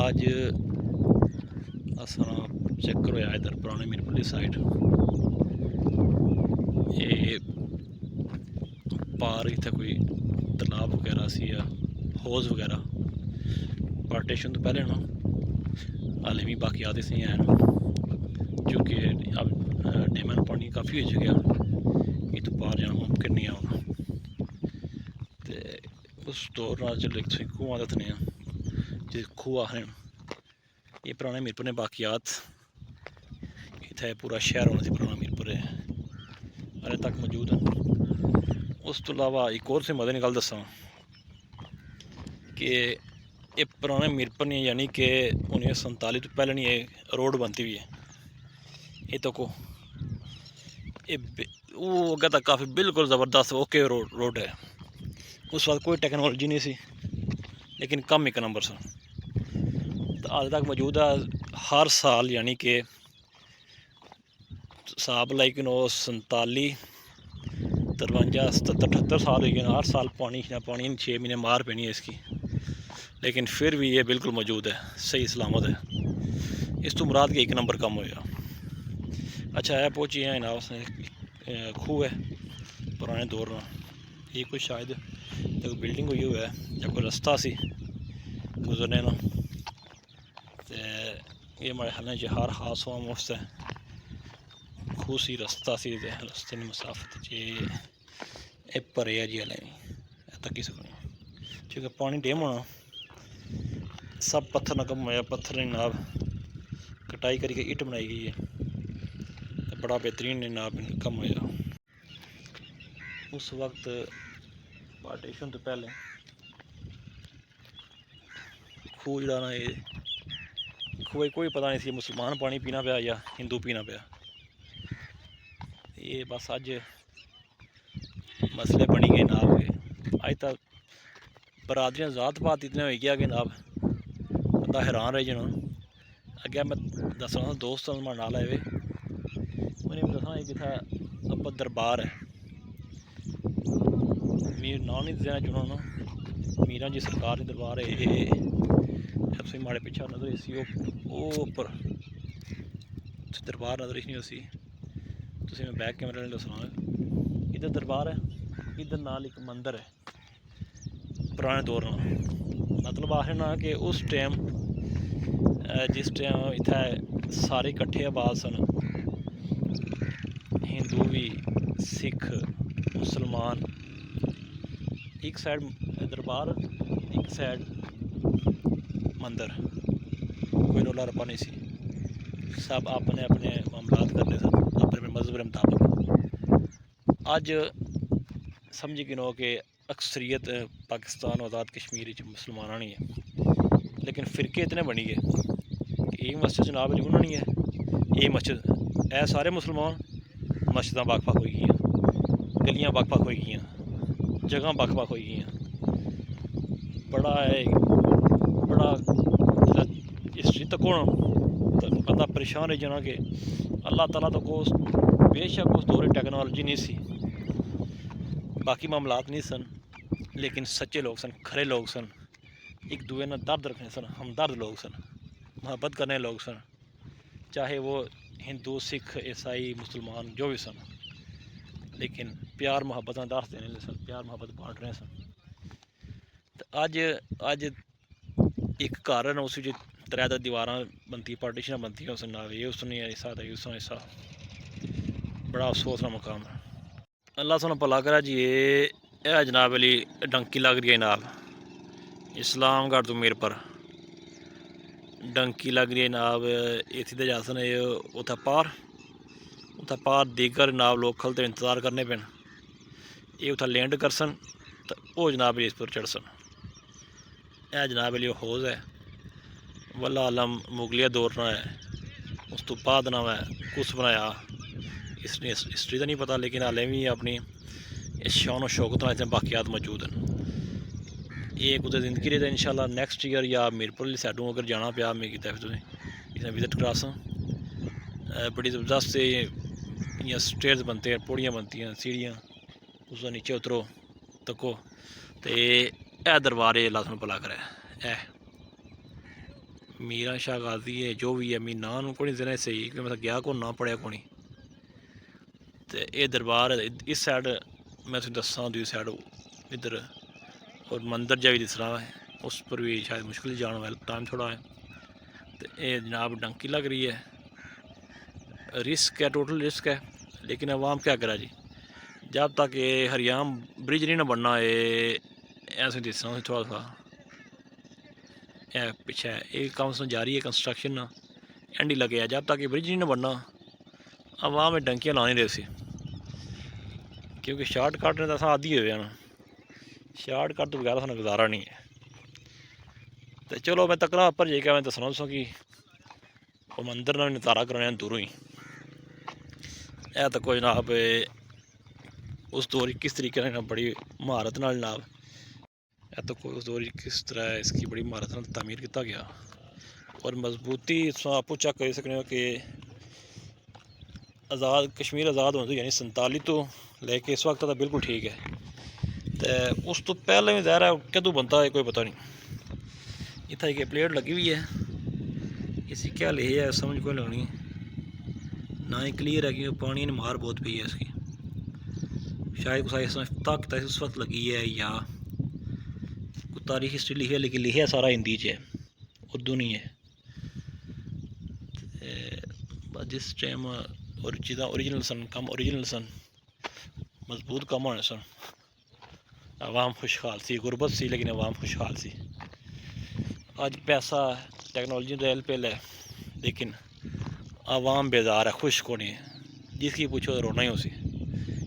आज असां चक्कर होया इधर पुराने मीरपुर साइड। ये पार इत्थे कोई तलाब वगैरह सी या हौज वगैरह पार्टीशन तो पहले ना हाले भी बाकी आते से हैं क्योंकि अब डेमन पानी काफ़ी हो गया, ये तो पार जाना मुमकिन नहीं होना। तो उस दौर जो खूह आदत ने जिस खूह आखने ये पुराने मीरपुर ने बाकियात इतना पूरा शहर होना सी पुराना मीरपुर अरे तक मौजूद है। उस तो अलावा एक और से मजे की गल दसा कि ये पुराने मीरपुर ने यानी कि 1947 तो पहले नहीं ये रोड बनती हुई है। ये तो को ये वो अगर तक काफ़ी बिल्कुल ज़बरदस्त ओके रोड है। उस वक्त कोई टेक्नोलॉजी नहीं सी, लेकिन कम एक नंबर सा तो आज तक मौजूद है। हर साल यानी कि हिसाब लाई कि 47 53 77 78 साल हो गए, हर साल पानी 6 महीने मार पैनी है इसकी, लेकिन फिर भी ये बिल्कुल मौजूद है, सही सलामत है। इस तो मुराद के एक नंबर कम होया। अच्छा है पहुँची है ना उसने खूह है पुराने दौर में। ये कोई शायद कोई बिल्डिंग हुई हुआ है या कोई रास्ता सी गुजरने ना, तो ये हमारे ख्याल में हर हादसा मुफ्त है। खूह सी रास्ता सी रास्ते ने मुसाफत जे भरे है जी हले तकी सकने क्योंकि पानी डेम होना सब पत्थर ना कम होया। पत्थर ने नाब कटाई करके ईट बनाई गई है तो बड़ा बेहतरीन नाब कम होया। उस वक्त पार्टीशन तो पहले खूह जड़ा ना ये खूह कोई पता नहीं सी मुसलमान पानी पीना पाया या हिंदू पीना पाया। ये बस अज मसले बनी गए नाब के। अज तक बरादरियां जात पात इतने हो गया कि नाब बंदा हैरान रह जाना। अगे मैं दसा दोस्त नाल आए उन्हें भी दसा कि अब्बा दरबार है मीर नाम नहीं देना चुना ना मीरा जी सरकार के दरबार है। सबसे माड़े पिछा नजर इसी ऊपर दरबार नजर नहीं उसी तुम मैं बैक कैमरे ने दसना। इधर दरबार है, इधर नाल एक मंदिर है पुराने दौर में। मतलब आखिर ना कि उस टाइम जिस टाइम इत्थै सारे इकट्ठे आबाद सन, हिंदू भी सिख मुसलमान, एक साइड दरबार एक साइड मंदिर, कोई रौला रप्पा नहीं सी। सब अपने अपने मामलात करते सन अपने अपने मजहब के मुताबिक। अज समझी गिनो कि अक्सरियत पाकिस्तान आज़ाद कश्मीर मुसलमान नहीं है, लेकिन फिरके इतने बनी गए कि ये मस्जिद जनाब नहीं नहीं है, ये मस्जिद है सारे मुसलमान। मस्जिदां बक्ख बक्ख हो गई, गलियां बक्ख बक्ख हो गई, जगह बक्ख बक्ख हो गई। बड़ा है बड़ा हिस्ट्री तक होना तो बंदा परेशान रह जाना कि अल्लाह ताला तो को बेशक उस दौरे टेक्नोलॉजी नहीं सी, बाकी मामलात नहीं सन, लेकिन सच्चे लोग सन, खरे लोग सन, एक दूए ने दर्द रखने सन, हमदर्द लोग सन, मोहब्बत करने लोग सन, चाहे वो हिंदू सिख ईसाई मुसलमान जो भी सन, लेकिन प्यार मोहब्बत दर्द देने सन, प्यार मोहब्बत बांट रहे सन। तो अज अज एक घर न उस त्रै दीवार बनती पार्टीशन बनती उस ना ये उसने ऐसा था उसने ऐसा, बड़ा अफसोस का मकाम है। अल्लाह सुन भला करा जी। ये जनाब अली डंकी लग रही है जनाब इस्लामगढ़ तो मेरे पर डंकी लग रही है जनाब। इतने जासन उत्थे पार दीगर जनाब लोकल तो इंतज़ार करने पैन, ये उत्थे लैंड करसन तो वो जनाब इस पर चढ़सन। यह जनाब अली हौज है वल्ला आलम मुगलिया दौर ना है, उस तो बाद ना है कुछ बनाया इसने हिस्ट्री तो नहीं पता, लेकिन हाले भी अपनी शान शौकत इतने बाकियात मौजूद हैं। ये कुछ जिंदगी रहे इंशाल्लाह नैक्सट ईयर या मीरपुर साइडों अगर जाना पाया मिगी इतने विजिट करासा। बड़ी ज़बरदस्त इं स्टेयर्स बनते हैं, पौड़ियाँ बनती हैं, सीढ़ियाँ, उस नीचे उतरो तको तो यह दरबार अल्लाह तुहानू भला करे। मीरा शाह गाजी है जो भी है, मी ना को नहीं देना सही क्योंकि मतलब गया को ना पढ़िया को नहीं। तो ये दरबार इस साइड मैं तुम दसा दूसरी साइड इधर और मंदिर जा भी दिस रहा है, उस पर भी शायद मुश्किल जाने वाला टाइम थोड़ा है। तो ये जनाब डंकी लग रही है, रिस्क है, टोटल रिस्क है, लेकिन अवाम क्या करा जी। जब तक ये हरियाम ब्रिज नहीं ना बनना है ऐसे दिसना थोड़ा सा पीछे ये काम से जारी है कंस्ट्रक्शन ना एंड ही लगे है। जब तक ये ब्रिज नहीं ना बनना अवाम में डंकियाँ ला नहीं रही सी, क्योंकि शार्टकट ने तो आदि हो ना, शार्टकट तो बगैर सानू गुजारा नहीं है। तो चलो मैं तकना उपर जाइए मैं दसना दसो कि वो मंदिर ना नज़ारा कराने दूरों ही यह तो कोई जनाब उस दौर किस तरीके ने बड़ी महारत नाल जनाब यह तो कोई उस दौर किस तरह इसकी बड़ी महारत नाल तामीर किया गया और मजबूती आपू चेक कर सकते हो कि आज़ाद कश्मीर आज़ाद होने यानी 47 तो लेके इस वक्त तो बिल्कुल ठीक है। तो उस तो पहले भी ज़ाहिर है कदों बनता है कोई पता नहीं। इतना एक प्लेट लगी हुई है, इसी क्या लिखे है समझ कोई लगनी ना ही क्लियर है क्योंकि पानी ने मार बहुत पी है इसकी, शायद कुछ ताकत उस वक्त लगी है या कुछ तारीख हिस्ट्री लिखी है, लेकिन लिखा सारा हिंदी च है, उर्दू नहीं है। जिस टाइम और चीज़ा ओरिजिनल सन कम ओरिजिनल सन मजबूत कम होने सन आवाम खुशहाल सी, गुरबत सी लेकिन आवाम खुशहाल सी। अज पैसा टेक्नोलॉजी तो एल पेल है लेकिन आवाम बेजार है, खुश को नहीं, जिसकी पूछो तो रोना ही उसी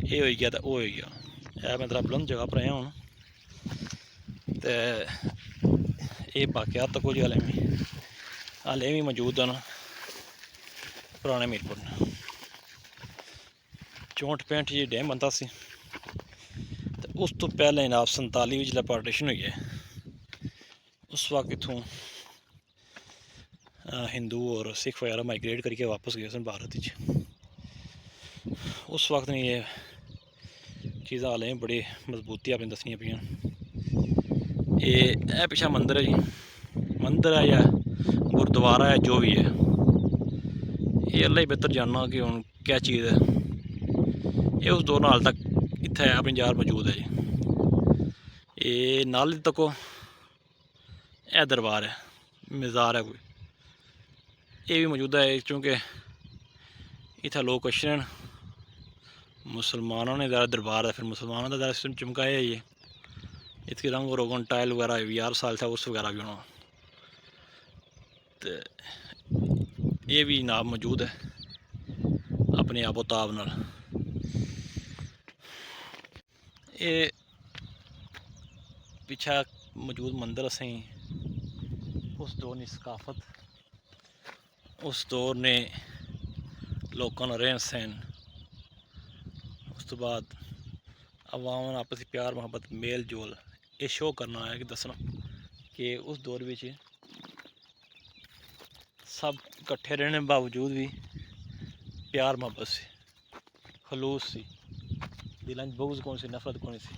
ये हो गया तो वो हो गया। मैं तेरा बुलंद जगह पर आया हूँ तो ये वाकयात तो कुछ हाले भी मौजूद हैं पुराने मीरपुर ने 64-65 जी डैम बनता सी। तो उस तो पहले जनाब 47 जिसलै पार्टीशन हुई है उस वक्त इतों हिंदू और सिख वगैरह माइग्रेट करके वापस गए सन भारत। उस वक्त ने ये चीज़ां हालें बड़ी मजबूती अपनी दसनियां पियां। ये पिछा मंदिर है जी, मंदिर है या गुरुद्वारा है जो भी है ये अल्लाह ही बेहतर जानना कि हूँ क्या चीज़ है। ये उस दौर हाल तक इत्थे अपनी जार मौजूद है जी। ये नाल तको यह दरबार है, मज़ार है कोई ये भी मौजूद है क्योंकि इत्थे लोग क्वेश्चन मुसलमानों ने ज़्यादा दरबार है, फिर मुसलमानों का ज़्यादा सिस्टम चमकाया है। ये इसके रंग रोगन टाइल वगैरह भी यार साल था उस वगैरह भी होना। तो ये भी नाब मौजूद है अपने आबोताब नाल। ये पिछा मौजूद मंदिर असें उस दौर की सकाफत उस दौर ने लोगों का रहन सहन उस तो बाद अवाम आपस प्यार मुहब्बत मेल जोल ये शो करना है कि दसना कि उस दौर में सब कट्ठे रहने बावजूद भी प्यार मुहब्बत सी, खलूस सी, दिलों में बुग़्ज़ कौन सी, नफरत कौन सी।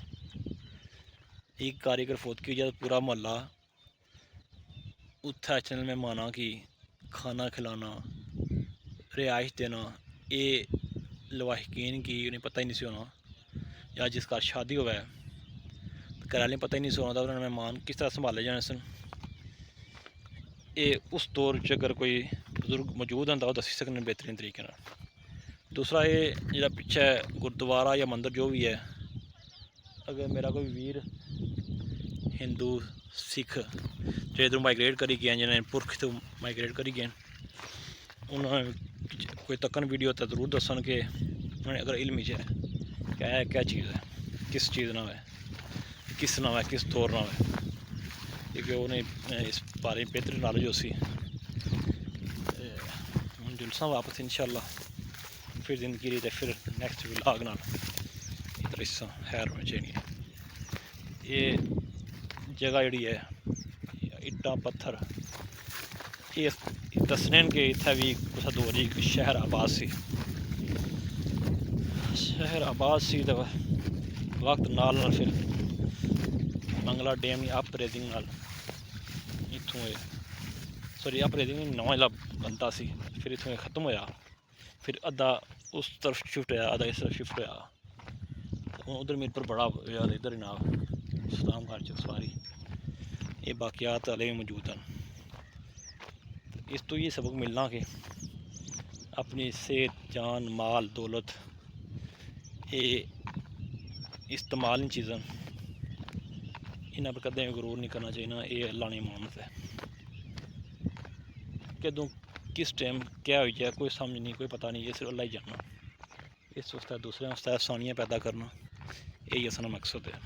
एक कारीगर फौतगी जब पूरा मोहल्ला उत्थे चैनल में माना कि खाना खिलाना रिहाइश देना ये लवाहिकीन की उन्हें पता ही नहीं सी होना, या जिस घर शादी हुआ है घर वाले पता ही नहीं सी होना था उन्होंने मेहमान किस तरह संभाले जाने सन। ये उस दौर च अगर कोई बुजुर्ग मौजूद होंदा वो दसी सकने बेहतरीन तरीके नाल। दूसरा ये जो पिछे गुरुद्वारा या मंदिर जो भी है, अगर मेरा कोई वीर हिंदू सिख जो इधर माइग्रेट करी गए जिन्हें पुरख तो माइग्रेट करी गए उन्होंने कोई तकन वीडियो तो जरूर दसन कि उन्हें अगर इल्म है क्या है, क्या चीज़ है, किस चीज़ ना है, किस ना है, किस दौर ना है, क्योंकि उन्हें इस बारे में बेहतर नॉलेज हो सी। हम जुलसा वापस इंशाल्लाह फिर जिंदगी रही फिर नेक्स्ट व्लॉग नाल इधर हिस्सा हैर होनी चाहिए। ये जगह जी है इट्टा पत्थर ये दसने कि इत्थे भी कुछ दौर जी शहर आबाद सी, शहर आबाद सी तो वक्त नाल फिर मंगला डैम की अप रेजिंग नाल इत्थों सॉरी अपरेजिंग नवा जिला बनता सी, फिर इत्थों खत्म होया, फिर अद्धा उस तरफ शिफ्ट होया, अद्धा इस तरफ शिफ्ट होया। उधर मेरे पर बड़ा होया, इधर जनाब इस्लाम घर च सारी ये बाकियात हले भी मौजूद हैं। इस तो ये सबक मिलना कि अपनी सेहत, जान, माल, दौलत ये इस्तेमाल चीज़ां इन्हां पर कदें गरूर नहीं करना चाहिए। ये अल्लाह ने मानत है, कदों किस टाइम क्या हो जाए कोई समझ नहीं, कोई पता नहीं, ये सिर्फ अल्लाह ही जानना। इस वास्ते दूसरे वास्ते आसानियाँ पैदा करना यही असला मकसद है।